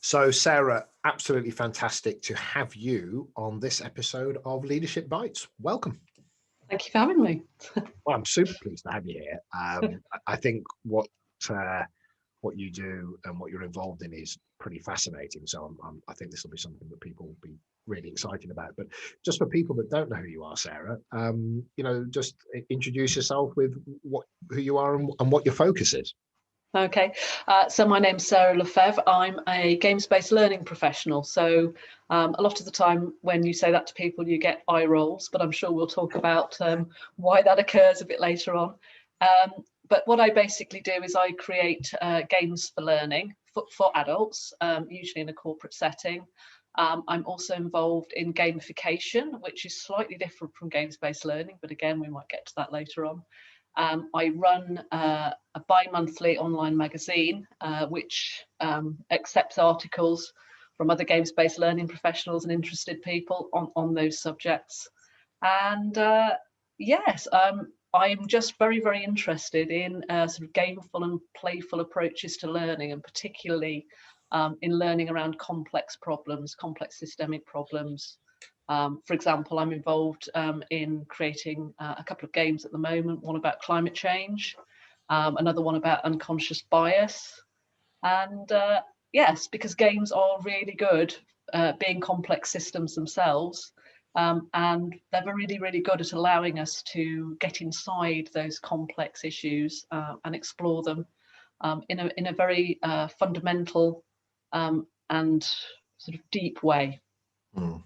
So, Sarah, absolutely fantastic to have you on this episode of Leadership Bites. Welcome. Thank you for having me. Well, I'm super pleased to have you here. I think what you do and what you're involved in is pretty fascinating. So I think this will be something that people will be really excited about. But just for people that don't know who you are, Sarah, just introduce yourself with who you are and what your focus is. Okay, so my name's Sarah Fevre. I'm a games-based learning professional. So a lot of the time when you say that to people, you get eye rolls, but I'm sure we'll talk about why that occurs a bit later on. But what I basically do is I create games for learning for adults, usually in a corporate setting. I'm also involved in gamification, which is slightly different from games-based learning, but again, we might get to that later on. I run a bi-monthly online magazine, which accepts articles from other games-based learning professionals and interested people on those subjects. And yes, I'm just very, very interested in sort of gameful and playful approaches to learning, and particularly in learning around complex problems, complex systemic problems. For example, I'm involved in creating a couple of games at the moment, one about climate change, another one about unconscious bias. And yes, because games are really good being complex systems themselves. And they're really, really good at allowing us to get inside those complex issues and explore them in a very fundamental and sort of deep way. Mm.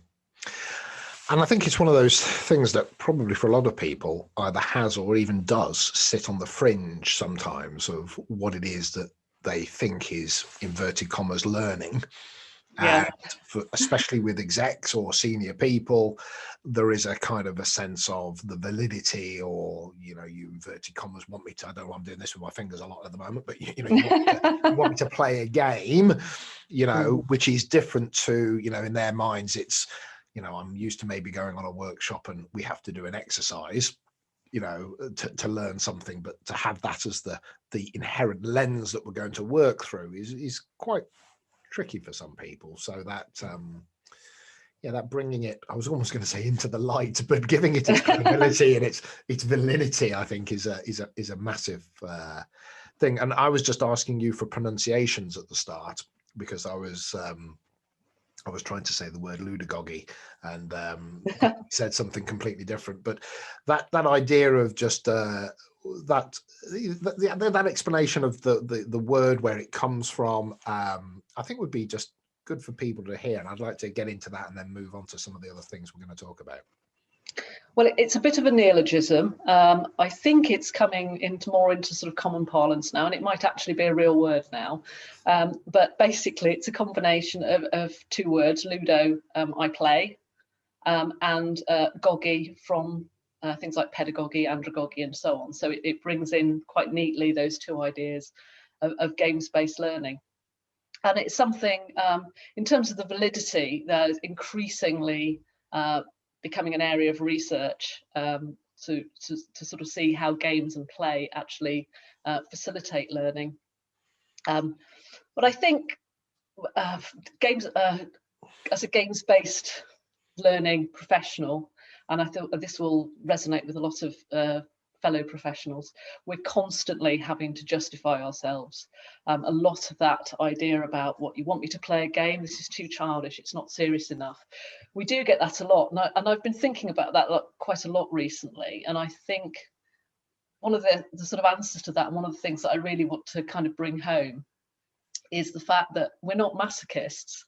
And I think it's one of those things that probably for a lot of people either has or even does sit on the fringe sometimes of what it is that they think is, inverted commas, learning. Yeah. And especially with execs or senior people, there is a kind of a sense of the validity, or, you inverted commas want me to, I don't know, I'm doing this with my fingers a lot at the moment, but you want me to play a game, which is different to, in their minds, it's, I'm used to maybe going on a workshop and we have to do an exercise, to learn something, but to have that as the inherent lens that we're going to work through is quite tricky for some people. So that that bringing it, I was almost going to say into the light, but giving it its credibility and its validity, I think is a massive thing. And I was just asking you for pronunciations at the start because I was trying to say the word Ludogogy and said something completely different. But that idea of just that explanation of the word, where it comes from, I think would be just good for people to hear. And I'd like to get into that and then move on to some of the other things we're going to talk about. Well, it's a bit of a neologism. I think it's coming more into sort of common parlance now, and it might actually be a real word now. But basically, it's a combination of two words: Ludo, I play, and gogy from things like pedagogy, andragogy, and so on. So it brings in quite neatly those two ideas of games-based learning. And it's something, in terms of the validity, that is increasingly becoming an area of research to sort of see how games and play actually facilitate learning. But I think games, as a games-based learning professional, and I thought this will resonate with a lot of fellow professionals, we're constantly having to justify ourselves. A lot of that idea about, what, you want me to play a game, this is too childish, it's not serious enough. We do get that a lot, and I've been thinking about that quite a lot recently, and I think one of the sort of answers to that, and one of the things that I really want to kind of bring home, is the fact that we're not masochists.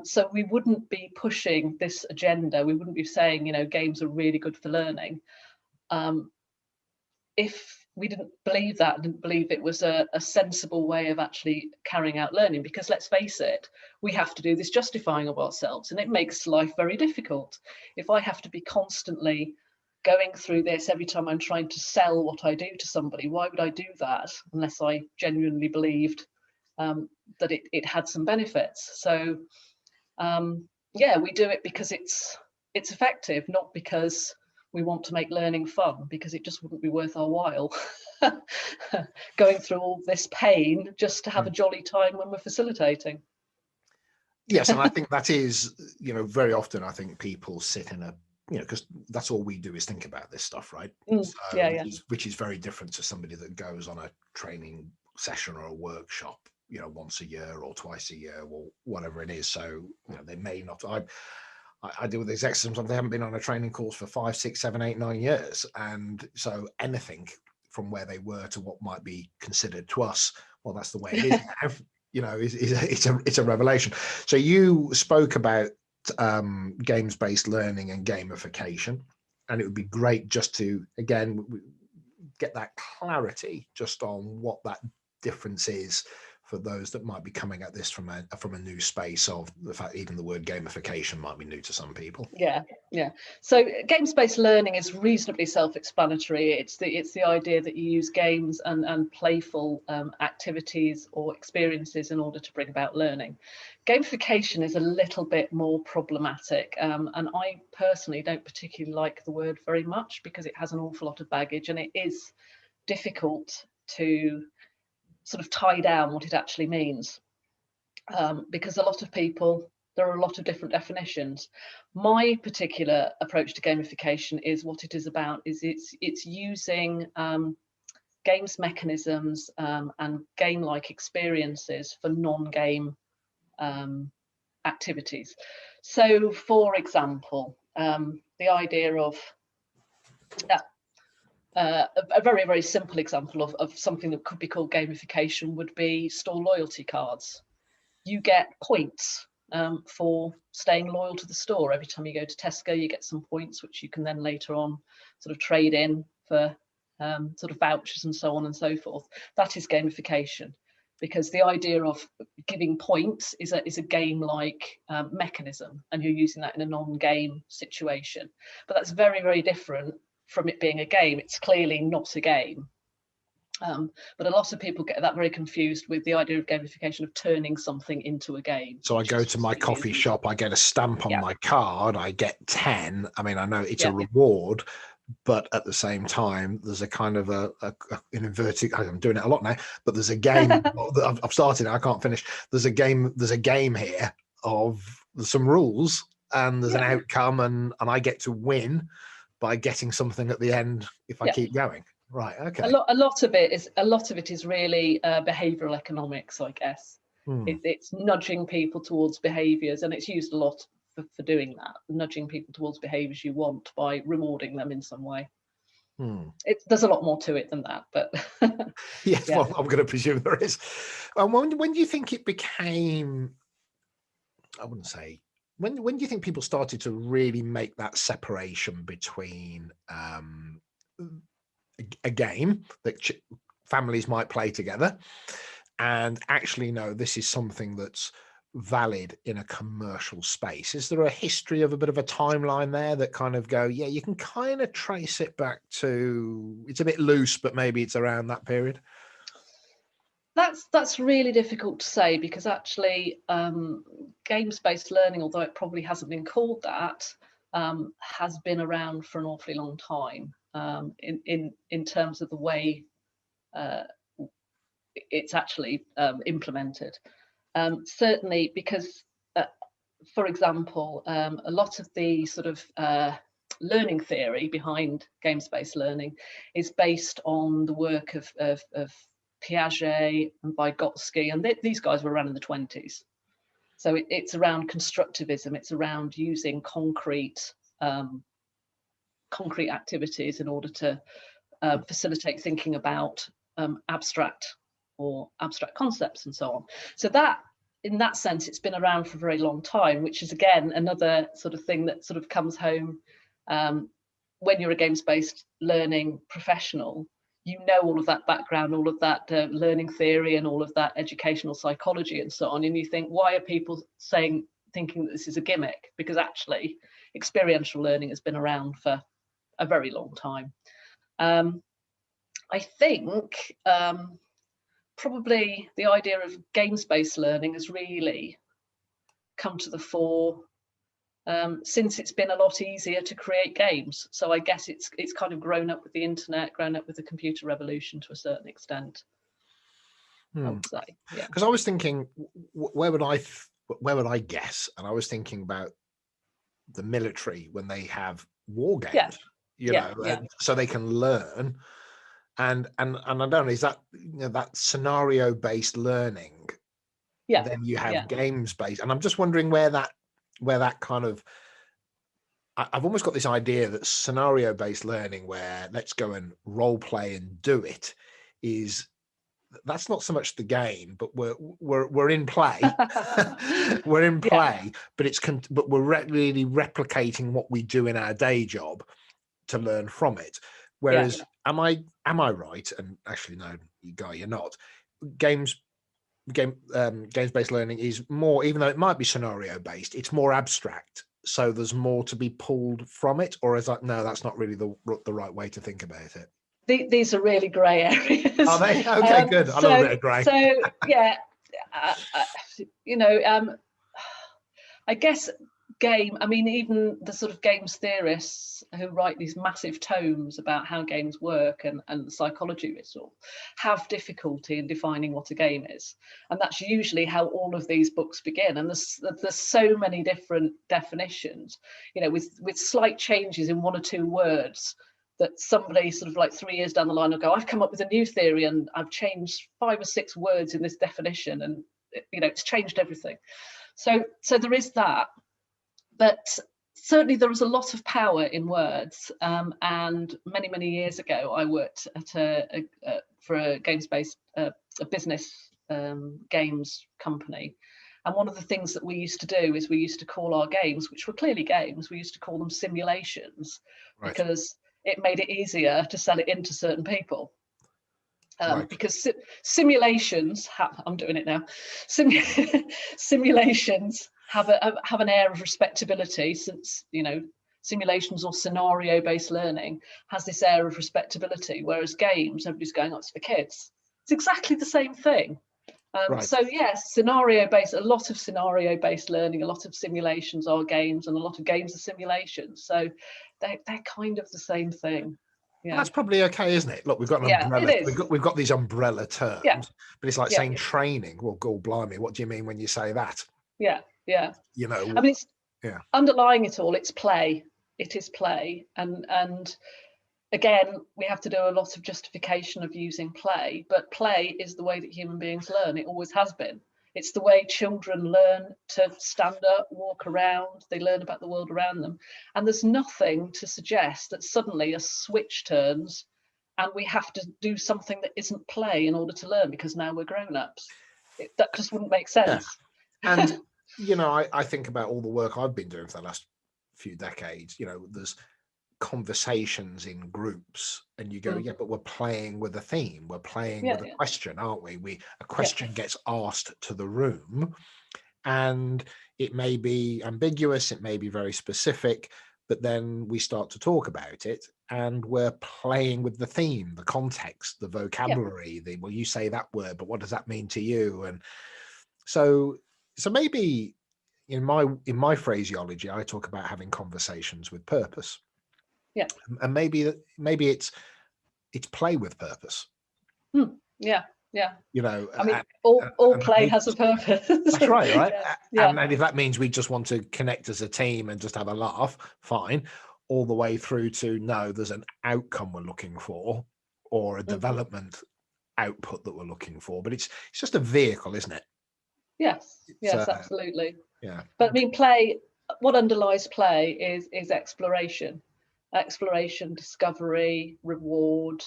So we wouldn't be pushing this agenda, we wouldn't be saying, games are really good for learning, if we didn't believe that, didn't believe it was a sensible way of actually carrying out learning. Because let's face it, we have to do this justifying of ourselves, and it makes life very difficult. If I have to be constantly going through this every time I'm trying to sell what I do to somebody, why would I do that unless I genuinely believed that it had some benefits? So yeah, we do it because it's effective, not because we want to make learning fun, because it just wouldn't be worth our while going through all this pain just to have a jolly time when we're facilitating. Yes, and I think that is, very often I think people sit in a, because that's all we do is think about this stuff, right? Yeah, which is very different to somebody that goes on a training session or a workshop, once a year or twice a year or whatever it is. So, they may not. I deal with execs sometimes they haven't been on a training course for 5, 6, 7, 8, 9 years, and so anything from where they were to what might be considered to us, well, that's the way it is now. It's a revelation. So you spoke about games-based learning and gamification, and it would be great just to again get that clarity just on what that difference is for those that might be coming at this from a new space of the fact even the word gamification might be new to some people. Yeah. So games-based learning is reasonably self-explanatory. It's the idea that you use games and playful activities or experiences in order to bring about learning. Gamification is a little bit more problematic, and I personally don't particularly like the word very much because it has an awful lot of baggage and it is difficult to sort of tie down what it actually means, because there are a lot of different definitions. My particular approach to gamification is what it is about is it's using games mechanisms and game-like experiences for non-game activities. So, for example, the idea of a very, very simple example of something that could be called gamification would be store loyalty cards. You get points for staying loyal to the store. Every time you go to Tesco, you get some points, which you can then later on sort of trade in for sort of vouchers and so on and so forth. That is gamification, because the idea of giving points is a game-like mechanism, and you're using that in a non-game situation. But that's very, very different from it being a game. It's clearly not a game. But a lot of people get that very confused with the idea of gamification of turning something into a game. So I go to my coffee shop, I get a stamp on my card, I get 10. I mean, I know it's a reward, but at the same time, there's a kind of an inverted, I'm doing it a lot now, but there's a game that I've started, I can't finish. There's a game here of some rules and there's an outcome and I get to win by getting something at the end if I keep going. Right. Okay. A lot of it is really behavioural economics, I guess. It's nudging people towards behaviours, and it's used a lot for doing that. Nudging people towards behaviours you want by rewarding them in some way. There's a lot more to it than that, but yes. Well, I'm going to presume there is. When do you think it became? I wouldn't say. When do you think people started to really make that separation between a game that families might play together and actually no, this is something that's valid in a commercial space? Is there a history of a bit of a timeline there that kind of go, yeah, you can kind of trace it back to, it's a bit loose, but maybe it's around that period? That's really difficult to say, because actually games-based learning, although it probably hasn't been called that, has been around for an awfully long time, in terms of the way it's actually implemented. Certainly because, for example, a lot of the sort of learning theory behind games-based learning is based on the work of Piaget and Vygotsky, and these guys were around in the 1920s. So it's around constructivism. It's around using concrete activities in order to facilitate thinking about abstract concepts and so on. So that, in that sense, it's been around for a very long time, which is again another sort of thing that sort of comes home when you're a games-based learning professional. You know all of that background, all of that learning theory and all of that educational psychology and so on, and you think, why are people thinking that this is a gimmick? Because actually experiential learning has been around for a very long time. I think probably the idea of games-based learning has really come to the fore since it's been a lot easier to create games. So I guess it's kind of grown up with the internet, grown up with the computer revolution to a certain extent, I would say. Yeah. Because I was thinking, where would I where would I guess? And I was thinking about the military when they have war Yeah, games, yeah, yeah, so they can learn. And I don't know, is that, that scenario based learning? yeah, Then you have yeah. games based, and I'm just wondering where that kind of, I've almost got this idea that scenario based learning, where let's go and role play and do it, is that's not so much the game, but we're in play. We're in Yeah, play, but but we're really replicating what we do in our day job to learn from it. yeah. Whereas, am I right? And actually, no, Guy, you're not. Games games based learning is more, even though it might be scenario based, it's more abstract. So there's more to be pulled from it, or is that, no, that's not really the right way to think about it? These are really grey Are areas. they? Okay, good. I love a bit of grey. So yeah, uh, uh, you know, I guess I mean, even the sort of games theorists who write these massive tomes about how games work and the psychology of it all have difficulty in defining what a game is. And that's usually how all of these books begin. And there's so many different definitions, with slight changes in one or two words, that somebody sort of like 3 years down the line will go, I've come up with a new theory and I've changed 5 or 6 words in this definition, and it's changed everything. So there is that. But certainly there is a lot of power in words. And many years ago, I worked for a gamesbased a business games company. And one of the things that we used to do is we used to call our games, which were clearly games, we used to call them simulations, Right. because it made it easier to sell it into certain people. Right. Because simulations, I'm doing it now, simulations have an air of respectability, since simulations or scenario-based learning has this air of respectability, whereas games, everybody's going, oh, it's for kids. It's exactly the same thing. Right. So yes, scenario-based, a lot of scenario-based learning, a lot of simulations are games, and a lot of games are simulations. So they're kind of the same thing. Yeah. Well, that's probably okay, isn't it? Look, we've got an Yeah, umbrella. it is. We've got these umbrella terms, Yeah. but it's like Yeah. saying training. Well, God blimey, what do you mean when you say that? Yeah, yeah. I mean, yeah. Underlying it all, it's play. It is play, and again, we have to do a lot of justification of using play, but play is the way that human beings learn. It always has been. It's the way children learn to stand up, walk around. They learn about the world around them, and there's nothing to suggest that suddenly a switch turns and we have to do something that isn't play in order to learn because now we're grown-ups. That just wouldn't make sense. Yeah. And I think about all the work I've been doing for the last few decades. There's conversations in groups, and you go, yeah, but we're playing with a theme, we're playing with a question, aren't we? A question gets asked to the room, and it may be ambiguous, it may be very specific, but then we start to talk about it, and we're playing with the theme, the context, the vocabulary, well, you say that word, but what does that mean to you? And so maybe in my phraseology, I talk about having conversations with purpose. Yeah. And maybe it's play with purpose. Yeah. I mean, all play has a purpose. That's right. Yeah. And if that means we just want to connect as a team and just have a laugh, fine. All the way through to, no, there's an outcome we're looking for, or a development output that we're looking for. But it's just a vehicle, isn't it? Yes, absolutely. Yeah. But I mean, play, what underlies play is exploration, discovery, reward,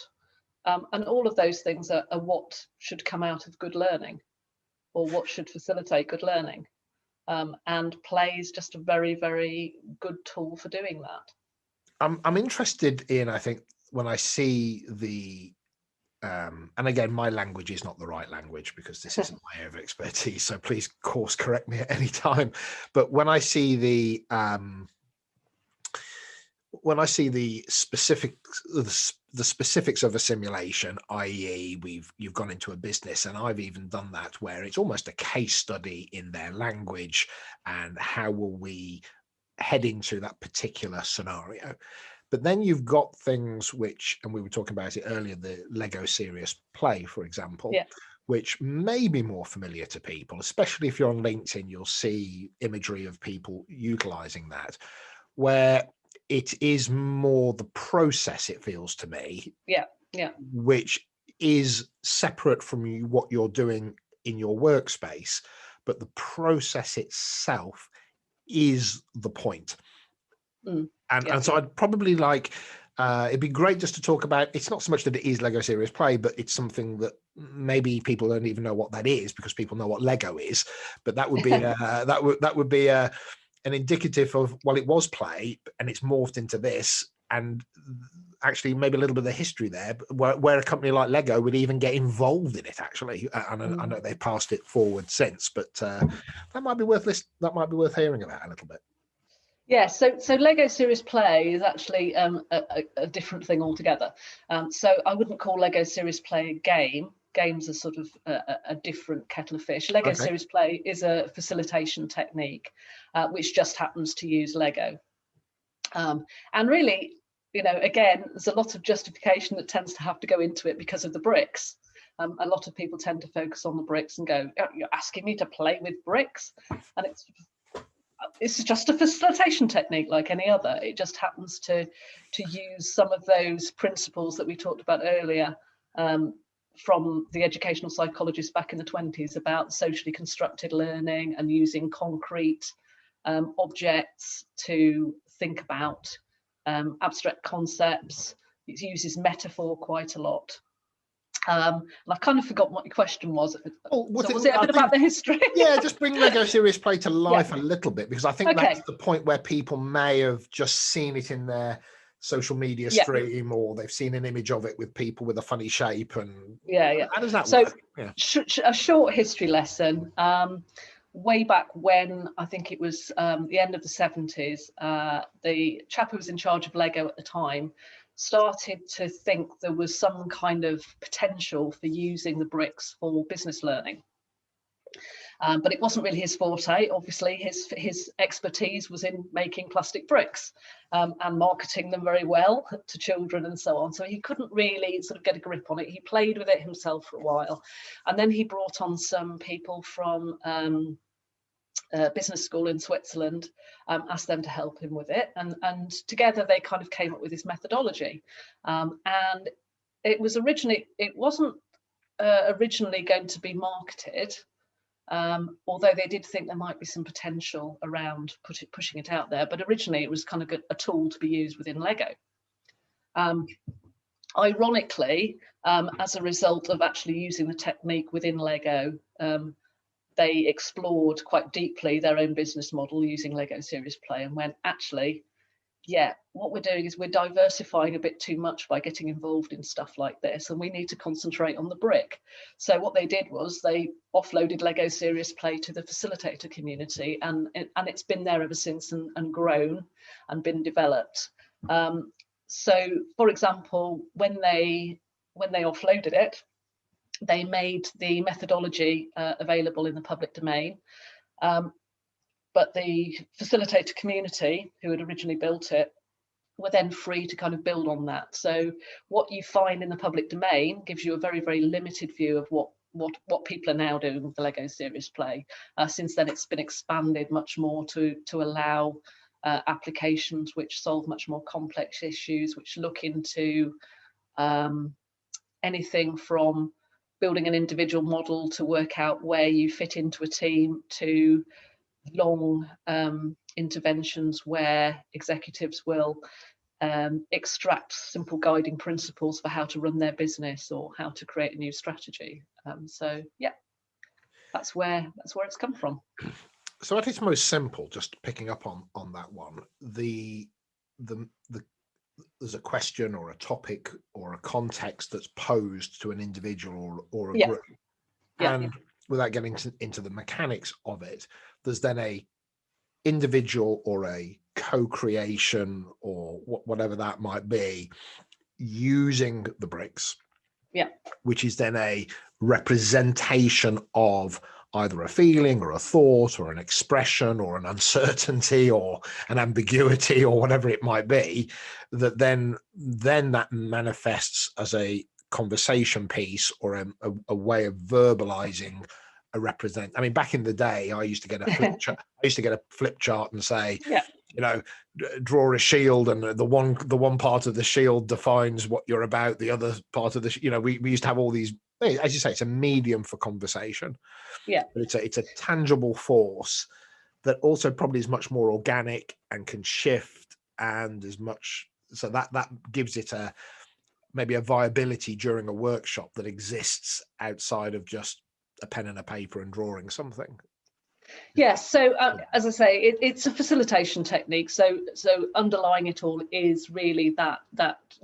and all of those things are what should come out of good learning, or what should facilitate good learning. And play is just a very, very good tool for doing that. I'm interested in, I think, when I see the and again, my language is not the right language because this isn't my area of expertise, so please course correct me at any time. But when I see the specifics of a simulation, i.e., you've gone into a business, and I've even done that, where it's almost a case study in their language, and how will we head into that particular scenario. But then you've got things which, and we were talking about it earlier, the Lego Serious Play, for example, which may be more familiar to people, especially if you're on LinkedIn. You'll see imagery of people utilizing that, where it is more the process, it feels to me, which is separate from what you're doing in your workspace, but the process itself is the point. And so I'd probably like, it'd be great just to talk about, it's not so much that it is Lego Serious Play, but it's something that maybe people don't even know what that is, because people know what Lego is. But that would be that would be an indicative of, well, it was play and it's morphed into this, and actually maybe a little bit of the history there, where a company like Lego would even get involved in it, actually. And I know they've passed it forward since, but that might be worth hearing about a little bit. Yeah, so Lego Serious Play is actually a different thing altogether. So I wouldn't call Lego Serious Play a game. Games are sort of a different kettle of fish. Lego Serious Play is a facilitation technique, which just happens to use Lego. And really, you know, again, there's a lot of justification that tends to have to go into it because of the bricks. A lot of people tend to focus on the bricks and go, oh, you're asking me to play with bricks? And it's just a facilitation technique like any other. It just happens to use some of those principles that we talked about earlier from the educational psychologists back in the 20s about socially constructed learning and using concrete objects to think about abstract concepts. It uses metaphor quite a lot. And I kind of forgot what your question was. Oh, was it a bit about the history? Yeah, just bring Lego Serious Play to life a little bit, because I think that's the point where people may have just seen it in their social media stream, or they've seen an image of it with people with a funny shape. And how does that work? A short history lesson. Way back when, I think it was the end of the 70s, the chap who was in charge of Lego at the time started to think there was some kind of potential for using the bricks for business learning. But it wasn't really his forte. Obviously, his expertise was in making plastic bricks and marketing them very well to children and so on. So he couldn't really sort of get a grip on it. He played with it himself for a while. And then he brought on some people from business school in Switzerland, asked them to help him with it, and together they kind of came up with this methodology. And it wasn't originally going to be marketed, although they did think there might be some potential around pushing it out there. But originally it was kind of a tool to be used within Lego. Ironically, as a result of actually using the technique within Lego, they explored quite deeply their own business model using Lego Serious Play and went, actually, what we're doing is we're diversifying a bit too much by getting involved in stuff like this, and we need to concentrate on the brick. So what they did was they offloaded Lego Serious Play to the facilitator community, and it's been there ever since and grown and been developed. So, for example, when they offloaded it, they made the methodology available in the public domain, but the facilitator community who had originally built it were then free to kind of build on that. So what you find in the public domain gives you a very, very limited view of what people are now doing with the Lego Serious Play. Since then, it's been expanded much more to allow applications which solve much more complex issues, which look into anything from building an individual model to work out where you fit into a team, to long interventions where executives will extract simple guiding principles for how to run their business or how to create a new strategy. So yeah, that's where it's come from. So at its most simple, just picking up on that one, there's a question or a topic or a context that's posed to an individual or a group. And without getting into the mechanics of it, there's then a individual or a co-creation or whatever that might be using the bricks, which is then a representation of either a feeling or a thought or an expression or an uncertainty or an ambiguity or whatever it might be, that then that manifests as a conversation piece or a way of verbalizing a represent. I mean, back in the day, I used to get a flip chart. I used to get a flip chart and say, Yeah. you know, draw a shield, and the one part of the shield defines what you're about. The other part of the, you know, we used to have all these. As you say, it's a medium for conversation. Yeah. But it's a tangible force that also probably is much more organic and can shift, and as much so that gives it maybe a viability during a workshop that exists outside of just a pen and a paper and drawing something. Yes, so as I say, it's a facilitation technique. So underlying it all is really that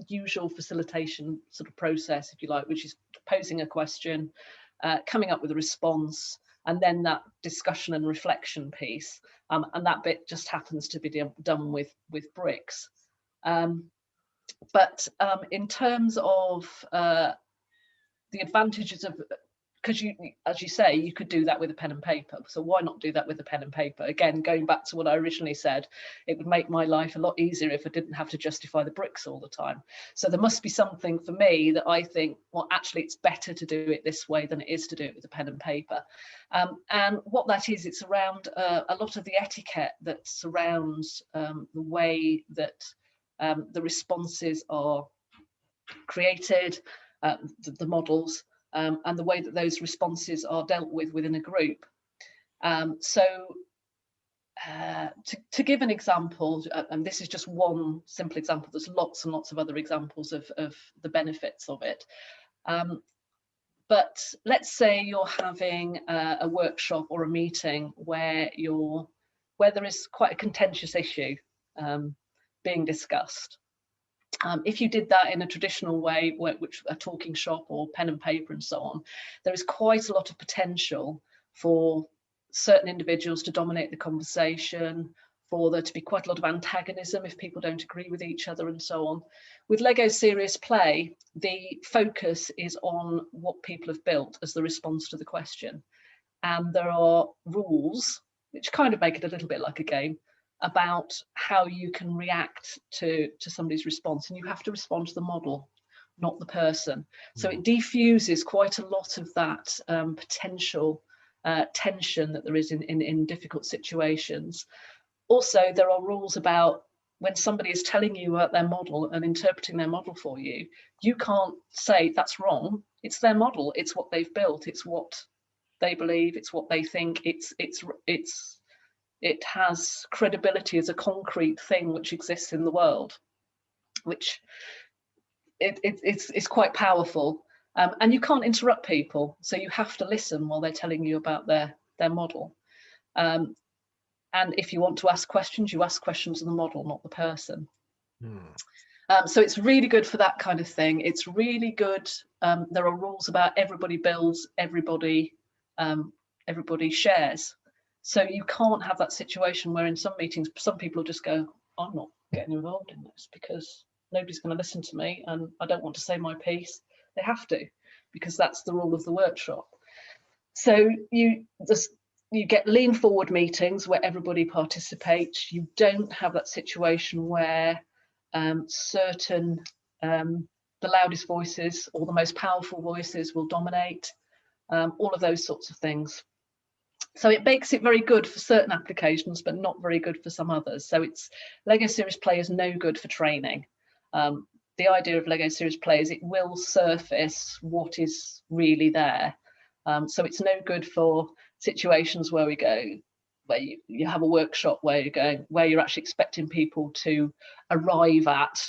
usual facilitation sort of process, if you like, which is posing a question, coming up with a response, and then that discussion and reflection piece. And that bit just happens to be done with bricks. But in terms of the advantages of, because you, as you say, you could do that with a pen and paper. So why not do that with a pen and paper? Again, going back to what I originally said, it would make my life a lot easier if I didn't have to justify the bricks all the time. So there must be something for me that I think, well, actually, it's better to do it this way than it is to do it with a pen and paper. And what that is, it's around a lot of the etiquette that surrounds the way that the responses are created, the models, and the way that those responses are dealt with within a group. To give an example, and this is just one simple example, there's lots and lots of other examples of the benefits of it. But let's say you're having a workshop or a meeting where there is quite a contentious issue being discussed. If you did that in a traditional way, which a talking shop or pen and paper and so on, there is quite a lot of potential for certain individuals to dominate the conversation, for there to be quite a lot of antagonism if people don't agree with each other and so on. With Lego Serious Play, the focus is on what people have built as the response to the question. And there are rules which kind of make it a little bit like a game about how you can react to somebody's response, and you have to respond to the model, not the person. So it diffuses quite a lot of that potential tension that there is in difficult situations. Also, there are rules about when somebody is telling you about their model and interpreting their model for you, you can't say that's wrong. It's their model. It's what they've built. It's what they believe. It's what they think. It has credibility as a concrete thing which exists in the world, which it's quite powerful. And you can't interrupt people, so you have to listen while they're telling you about their model. And if you want to ask questions, you ask questions of the model, not the person. So it's really good for that kind of thing. It's really good. There are rules about everybody builds, everybody shares. So you can't have that situation where in some meetings, some people just go, I'm not getting involved in this because nobody's going to listen to me and I don't want to say my piece. They have to, because that's the rule of the workshop. So you get lean forward meetings where everybody participates. You don't have that situation where certain, the loudest voices or the most powerful voices will dominate, all of those sorts of things. So it makes it very good for certain applications, but not very good for some others. So Lego Serious Play is no good for training. The idea of Lego Serious Play is it will surface what is really there. So it's no good for situations where you have a workshop where you're actually expecting people to arrive at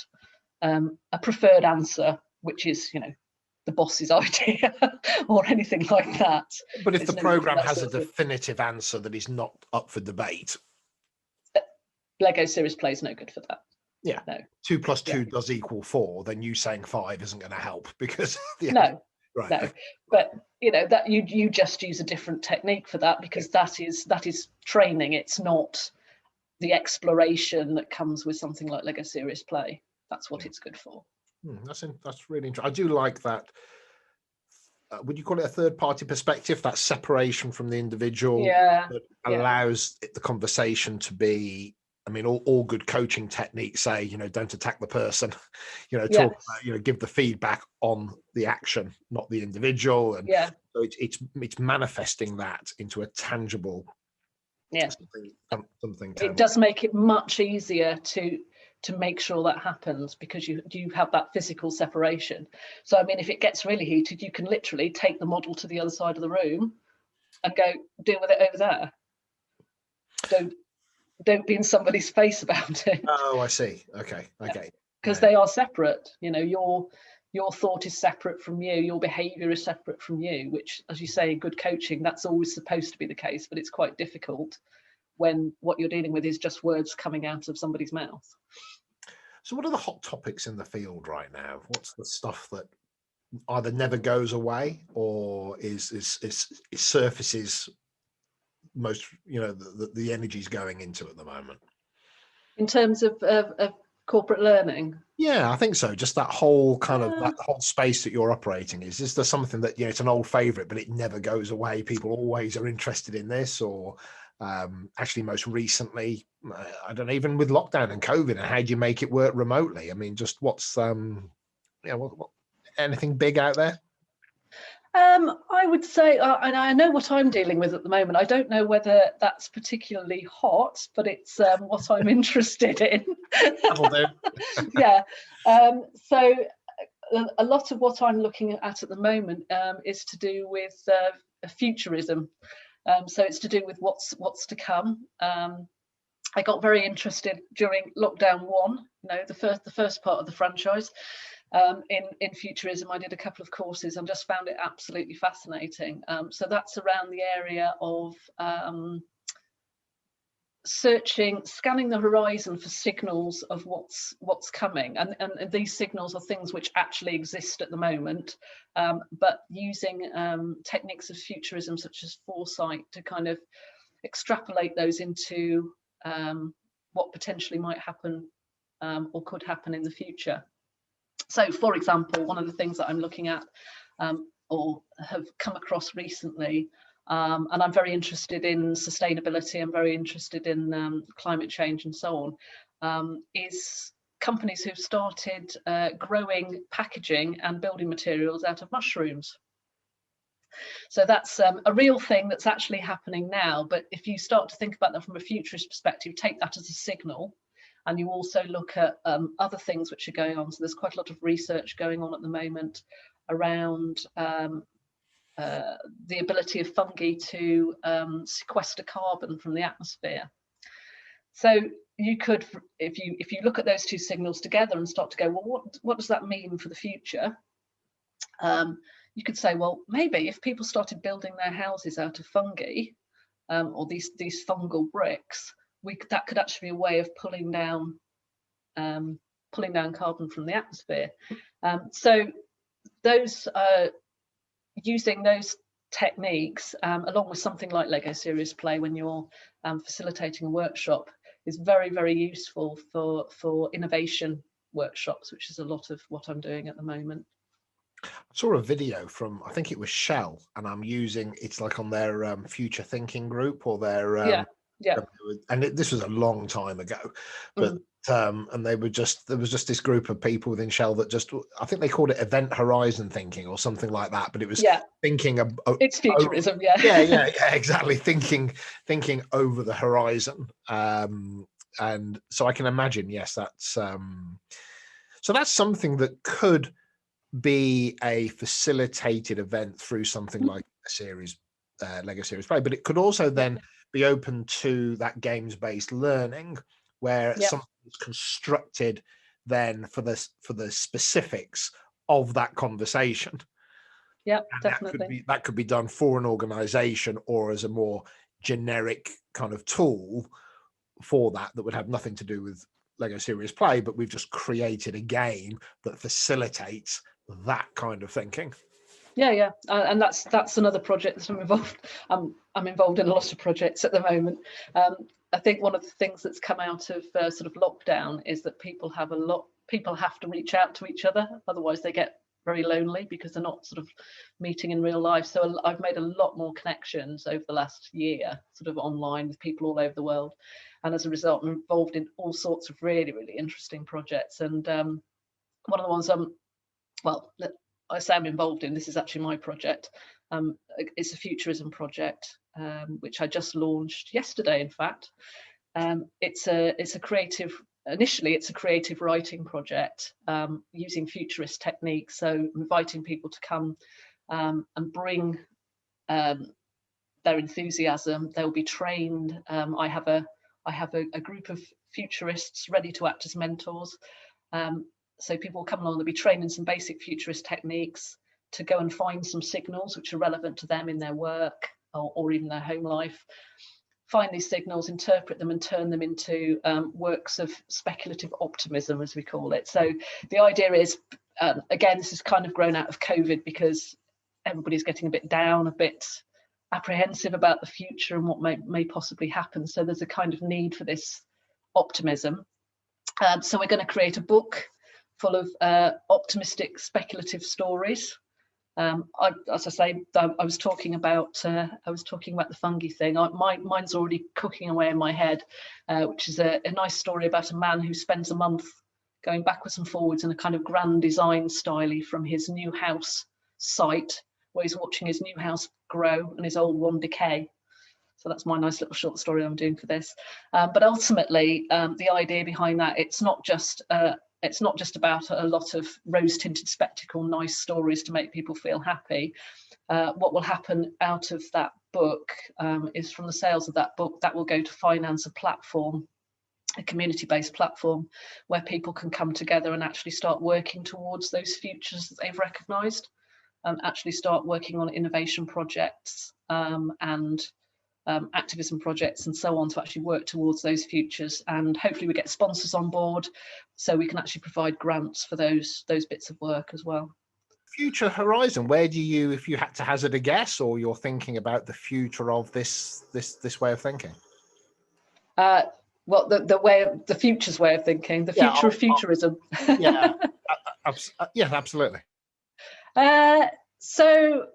a preferred answer, which is, the boss's idea or anything like that. But if the program has a definitive answer that is not up for debate, Lego Serious Play is no good for that. Yeah, no. 2 + 2 does equal 4. Then you saying 5 isn't going to help because no. But that you just use a different technique for that, because that is training. It's not the exploration that comes with something like Lego Serious Play. That's what it's good for. That's really interesting. I do like that. Would you call it a third-party perspective? That separation from the individual that allows the conversation to be I mean, all good coaching techniques say, don't attack the person, talk Yes. about, give the feedback on the action, not the individual. And Yeah. so it's manifesting that into a tangible Yeah. something It tangible. does make it much easier to make sure that happens, because you have that physical separation. So I mean, if it gets really heated, you can literally take the model to the other side of the room and go deal with it over there. Don't be in somebody's face about it. Oh, I see. Okay. Because they are separate. Your thought is separate from you, your behavior is separate from you, which, as you say, in good coaching, that's always supposed to be the case, but it's quite difficult when what you're dealing with is just words coming out of somebody's mouth. So what are the hot topics in the field right now? What's the stuff that either never goes away or is surfaces most, the energy's going into at the moment? In terms of corporate learning? Yeah, I think so. Just that whole kind of that whole space that you're operating is there something that, it's an old favorite, but it never goes away? People always are interested in this, or actually most recently, I don't know, even with lockdown and COVID, and how do you make it work remotely? I mean, just what's what anything big out there? I would say, and I know what I'm dealing with at the moment. I don't know whether that's particularly hot, but it's what I'm interested in. Yeah. So a lot of what I'm looking at the moment is to do with futurism. So it's to do with what's to come. I got very interested during lockdown 1, the first part of the franchise. In futurism, I did a couple of courses and just found it absolutely fascinating. So that's around the area of scanning the horizon for signals of what's coming, and these signals are things which actually exist at the moment, but using techniques of futurism such as foresight to kind of extrapolate those into what potentially might happen or could happen in the future. So, for example, one of the things that I'm looking at or have come across recently, and I'm very interested in sustainability, I'm very interested in climate change and so on, is companies who've started growing packaging and building materials out of mushrooms. So that's a real thing that's actually happening now. But if you start to think about that from a futurist perspective, take that as a signal. And you also look at other things which are going on. So there's quite a lot of research going on at the moment around the ability of fungi to sequester carbon from the atmosphere. So you could, if you look at those two signals together and start to go, well, what does that mean for the future? You could say, well, maybe if people started building their houses out of fungi or these fungal bricks, that could actually be a way of pulling down carbon from the atmosphere. So those using those techniques along with something like Lego Serious Play when you're facilitating a workshop is very, very useful for innovation workshops, which is a lot of what I'm doing at the moment. I saw a video from, I think it was Shell, and I'm using, it's like on their future thinking group or their and this was a long time ago, but and there was just this group of people within Shell that just, I think they called it event horizon thinking or something like that, but it was thinking it's futurism. Yeah, exactly, thinking over the horizon, and so I can imagine, yes, that's so that's something that could be a facilitated event through something like a series, Lego Serious Play, but it could also then be open to that games-based learning where something is constructed then for the specifics of that conversation. Yeah, definitely. That could be done for an organization or as a more generic kind of tool for that would have nothing to do with Lego Serious Play, but we've just created a game that facilitates that kind of thinking. Yeah, and that's another project that I'm involved. I'm involved in a lot of projects at the moment. I think one of the things that's come out of sort of lockdown is that people have to reach out to each other, otherwise they get very lonely because they're not sort of meeting in real life. So I've made a lot more connections over the last year, sort of online with people all over the world. And as a result, I'm involved in all sorts of really, really interesting projects. And one of the ones well, I say I'm involved in, this is actually my project. It's a futurism project, which I just launched yesterday, in fact. It's a creative, initially it's a creative writing project using futurist techniques. So inviting people to come and bring their enthusiasm. They'll be trained. I have a group of futurists ready to act as mentors. So people will come along, they'll be trained in some basic futurist techniques to go and find some signals which are relevant to them in their work or even their home life. Find these signals, interpret them and turn them into works of speculative optimism, as we call it. So the idea is, again, this has kind of grown out of COVID because everybody's getting a bit down, a bit apprehensive about the future and what may possibly happen. So there's a kind of need for this optimism. So we're going to create a book full of optimistic, speculative stories. As I say, I was talking about the fungi thing. Mine's already cooking away in my head, which is a nice story about a man who spends a month going backwards and forwards in a kind of grand design style from his new house site, where he's watching his new house grow and his old one decay. So that's my nice little short story I'm doing for this. But ultimately, the idea behind that, it's not just about a lot of rose-tinted spectacle, nice stories to make people feel happy. What will happen out of that book is, from the sales of that book, that will go to finance a platform, a community-based platform, where people can come together and actually start working towards those futures that they've recognised, actually start working on innovation projects and activism projects and so on, to actually work towards those futures. And hopefully we get sponsors on board so we can actually provide grants for those bits of work as well. Future horizon, where do you, if you had to hazard a guess, or you're thinking about the future of this way of thinking? Well, the future's way of thinking, the future of futurism. Yeah, yeah, absolutely. So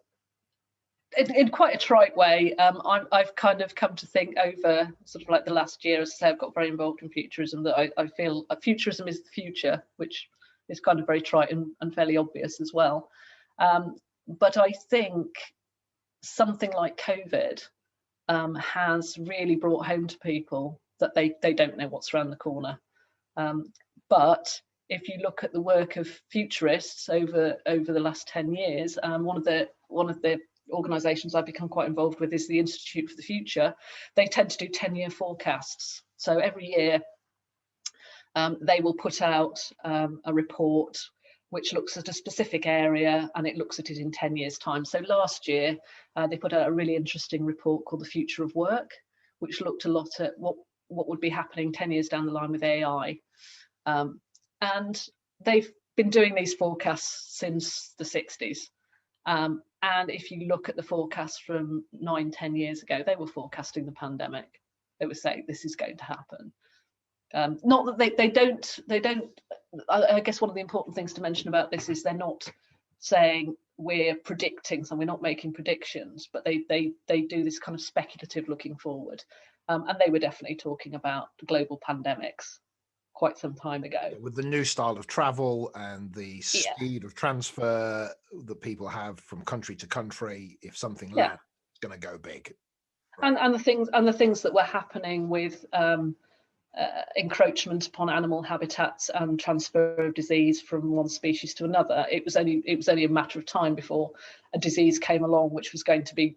in quite a trite way, I've kind of come to think over sort of like the last year, as I say, I've got very involved in futurism, that I feel futurism is the future, which is kind of very trite and fairly obvious as well. But I think something like COVID has really brought home to people that they don't know what's around the corner. But if you look at the work of futurists over the last 10 years, one of the organisations I've become quite involved with is the Institute for the Future. They tend to do 10-year forecasts. So every year they will put out a report which looks at a specific area, and it looks at it in 10 years' time. So last year they put out a really interesting report called The Future of Work, which looked a lot at what would be happening 10 years down the line with AI. And they've been doing these forecasts since the 60s. And if you look at the forecasts from 9-10 years ago, they were forecasting the pandemic. They were saying this is going to happen. Not that they don't. I guess one of the important things to mention about this is they're not saying we're predicting, so we're not making predictions, but they do this kind of speculative looking forward. And they were definitely talking about global pandemics quite some time ago. With the new style of travel and the speed of transfer that people have from country to country, if something lands, it's going to go big. Right. And the things that were happening with encroachment upon animal habitats and transfer of disease from one species to another, it was only a matter of time before a disease came along which was going to be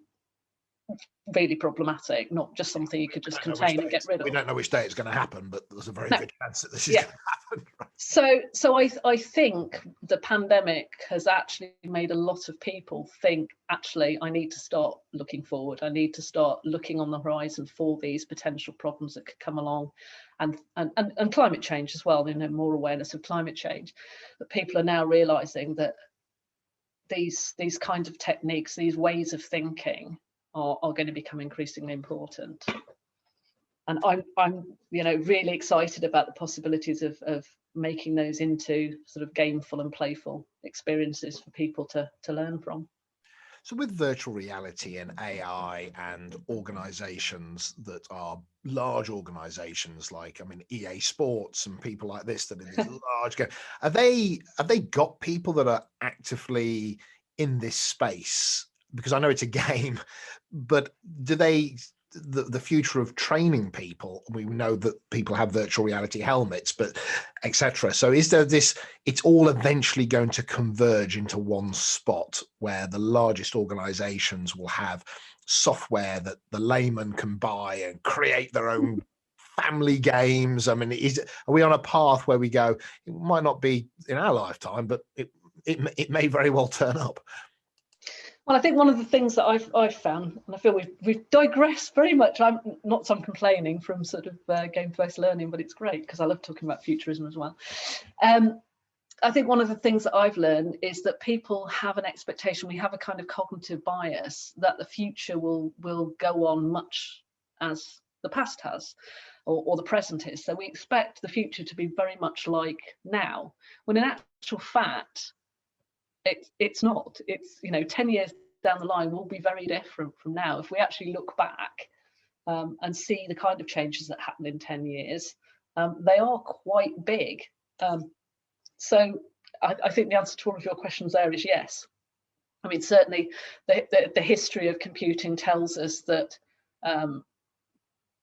really problematic, not just something you could just contain and get rid of. We don't know which day it's going to happen, but there's a very good chance that this is going to happen. So I think the pandemic has actually made a lot of people think, actually, I need to start looking forward. I need to start looking on the horizon for these potential problems that could come along, and climate change as well. More awareness of climate change. That people are now realizing that these kinds of techniques, these ways of thinking, are going to become increasingly important. And I'm really excited about the possibilities of making those into sort of gameful and playful experiences for people to learn from. So with virtual reality and AI and organizations that are large organizations like, I mean, EA Sports and people like this that are these large have they got people that are actively in this space? Because I know it's a game, but do they the future of training people? We know that people have virtual reality helmets, but etc. So is there this, it's all eventually going to converge into one spot where the largest organizations will have software that the layman can buy and create their own family games? I mean, are we on a path where we go, it might not be in our lifetime, but it may very well turn up? Well, I think one of the things that I've found, and I feel we've digressed very much. I'm complaining from sort of game-based learning, but it's great because I love talking about futurism as well. I think one of the things that I've learned is that people have an expectation. We have a kind of cognitive bias that the future will go on much as the past has, or the present is. So we expect the future to be very much like now, when in actual fact, it's not. It's 10 years down the line will be very different from now. If we actually look back and see the kind of changes that happened in 10 years, they are quite big. So I think the answer to all of your questions there is yes. I mean, certainly the history of computing tells us that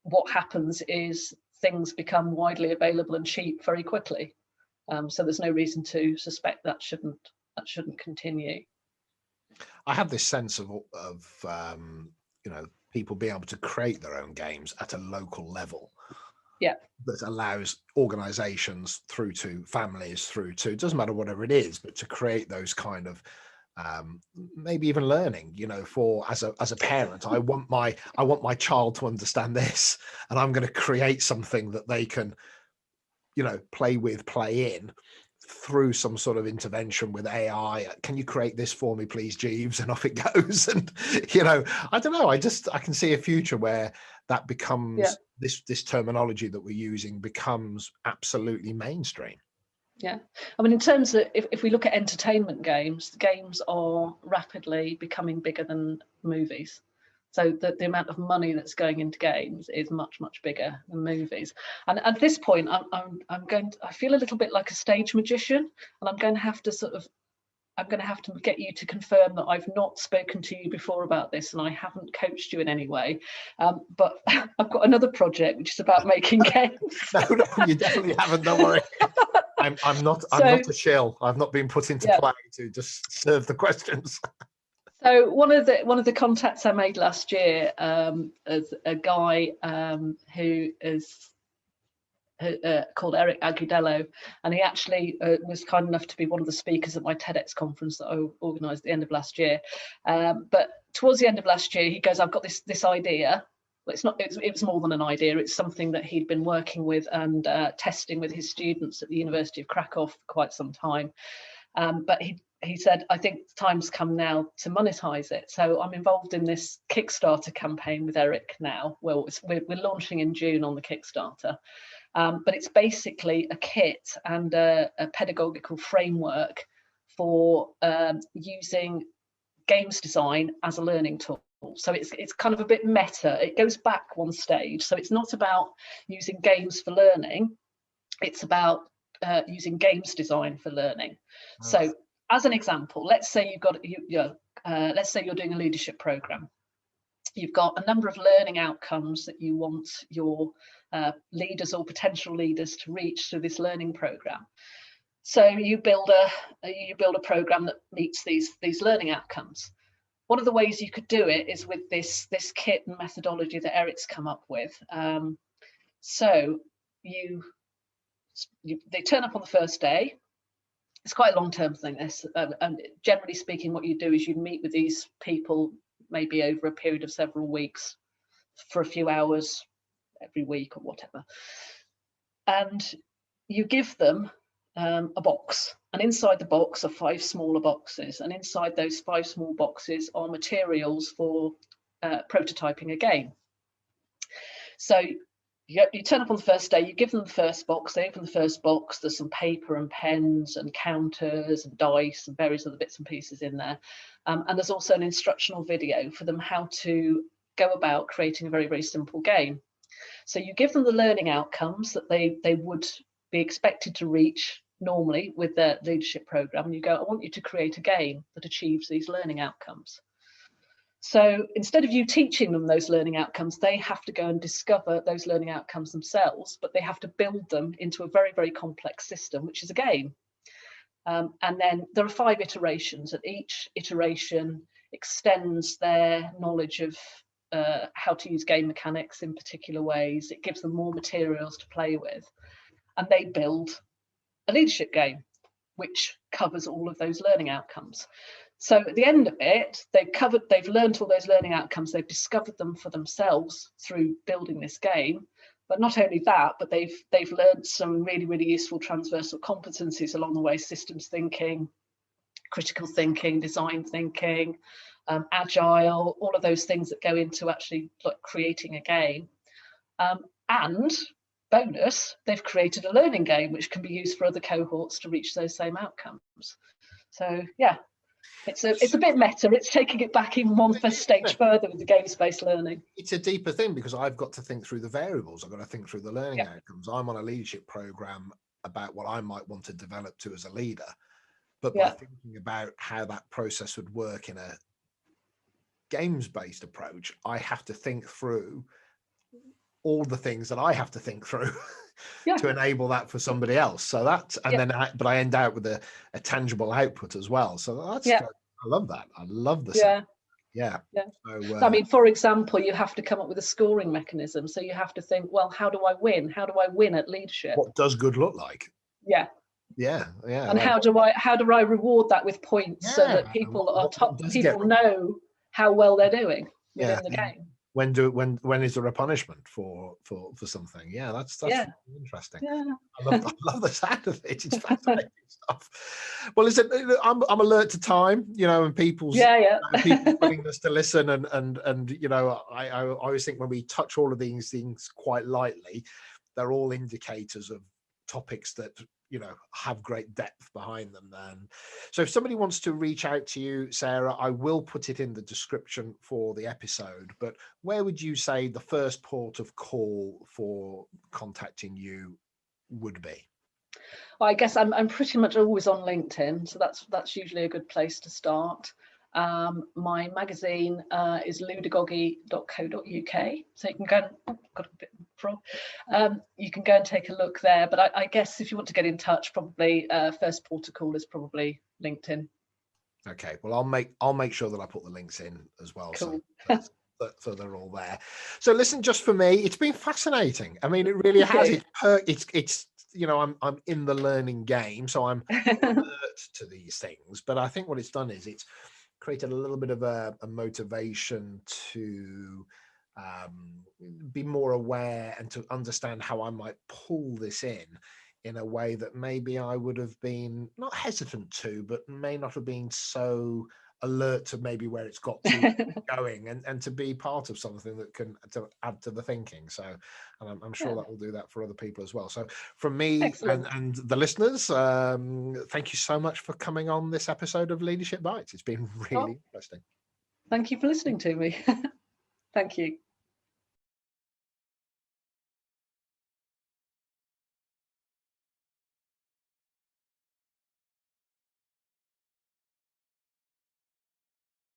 what happens is things become widely available and cheap very quickly. So there's no reason to suspect that shouldn't continue. I have this sense of people being able to create their own games at a local level. Yeah. That allows organizations through to families, through to, it doesn't matter whatever it is, but to create those kind of maybe even learning, for as a parent, I want my child to understand this, and I'm going to create something that they can play with, play in, through some sort of intervention with AI. Can you create this for me, please, Jeeves? And off it goes. And I don't know. I can see a future where that becomes this terminology that we're using becomes absolutely mainstream. Yeah, I mean, in terms of if we look at entertainment games are rapidly becoming bigger than movies. So the amount of money that's going into games is much, much bigger than movies. And at this point, I feel a little bit like a stage magician, and I'm going to have to get you to confirm that I've not spoken to you before about this, and I haven't coached you in any way. But I've got another project which is about making games. No, you definitely haven't. Don't worry. I'm not a shill. I've not been put into play to just serve the questions. So one of the contacts I made last year is a guy who is called Eric Agudelo, and he actually was kind enough to be one of the speakers at my TEDx conference that I organised at the end of last year. But towards the end of last year, he goes, "I've got this idea." Well, it was more than an idea. It's something that he'd been working with and testing with his students at the University of Krakow for quite some time. But he said, "I think the time's come now to monetize it." So I'm involved in this Kickstarter campaign with Eric now. Well, we're launching in June on the Kickstarter. But it's basically a kit and a pedagogical framework for using games design as a learning tool. So it's kind of a bit meta. It goes back one stage. So it's not about using games for learning. It's about using games design for learning. Oh. So as an example, let's say let's say you're doing a leadership program. You've got a number of learning outcomes that you want your leaders or potential leaders to reach through this learning program. So you build a program that meets these learning outcomes. One of the ways you could do it is with this kit and methodology that Eric's come up with. So they turn up on the first day. It's quite a long-term thing, this. And generally speaking, what you do is you meet with these people maybe over a period of several weeks for a few hours every week or whatever. And you give them a box, and inside the box are 5 smaller boxes, and inside those 5 small boxes are materials for prototyping a game. So You turn up on the first day, you give them the first box, they open the first box, there's some paper and pens and counters and dice and various other bits and pieces in there. And there's also an instructional video for them how to go about creating a very, very simple game. So you give them the learning outcomes that they would be expected to reach normally with their leadership program, and you go, I want you to create a game that achieves these learning outcomes. So instead of you teaching them those learning outcomes, they have to go and discover those learning outcomes themselves, but they have to build them into a very, very complex system, which is a game. And then there are 5 iterations, and each iteration extends their knowledge of how to use game mechanics in particular ways. It gives them more materials to play with, and they build a leadership game which covers all of those learning outcomes. So at the end of it, they've learned all those learning outcomes, they've discovered them for themselves through building this game. But not only that, but they've learned some really, really useful transversal competencies along the way: systems thinking, critical thinking, design thinking, agile, all of those things that go into actually like creating a game. And bonus, they've created a learning game which can be used for other cohorts to reach those same outcomes. So yeah, it's a bit meta. It's taking it back even one stage further with the games-based learning. It's a deeper thing because I've got to think through the variables. I've got to think through the learning outcomes. I'm on a leadership program about what I might want to develop to as a leader, but by thinking about how that process would work in a games-based approach, I have to think through all the things that I have to think through to enable that for somebody else. So that's, and then but I end out with a tangible output as well. So that's, I love that. I love the So, I mean, for example, you have to come up with a scoring mechanism. So you have to think, well, how do I win? How do I win at leadership? What does good look like? Yeah. And how do I reward that with points so that people are top, people know how well they're doing within the game. When is there a punishment for something? Yeah, that's really interesting. I love the sound of it. It's fascinating stuff. Well, listen, I'm alert to time, you know, and people's willingness to listen, and you know, I always think when we touch all of these things quite lightly, they're all indicators of topics that, you know, have great depth behind them. Then, so if somebody wants to reach out to you, Sarah, I will put it in the description for the episode, but where would you say the first port of call for contacting you would be? Well, I guess I'm pretty much always on LinkedIn, so that's usually a good place to start. My magazine is ludogogy.co.uk, so you can go and, got a bit frog. You can go and take a look there, but I guess if you want to get in touch, probably first port of call is probably LinkedIn. Okay, well, I'll make sure that I put the links in as well. Cool. So they're all there. So listen, just for me, it's been fascinating. I mean, it really has. It's you know, I'm in the learning game, so I'm alert to these things. But I think what it's done is it's created a little bit of a motivation to be more aware and to understand how I might pull this in a way that maybe I would have been not hesitant to, but may not have been so alert to maybe where it's got to going, and to be part of something that can to add to the thinking. So, and I'm sure that will do that for other people as well. So from me and the listeners, thank you so much for coming on this episode of Leadership Bites. It's been really interesting. Thank you for listening to me. Thank you.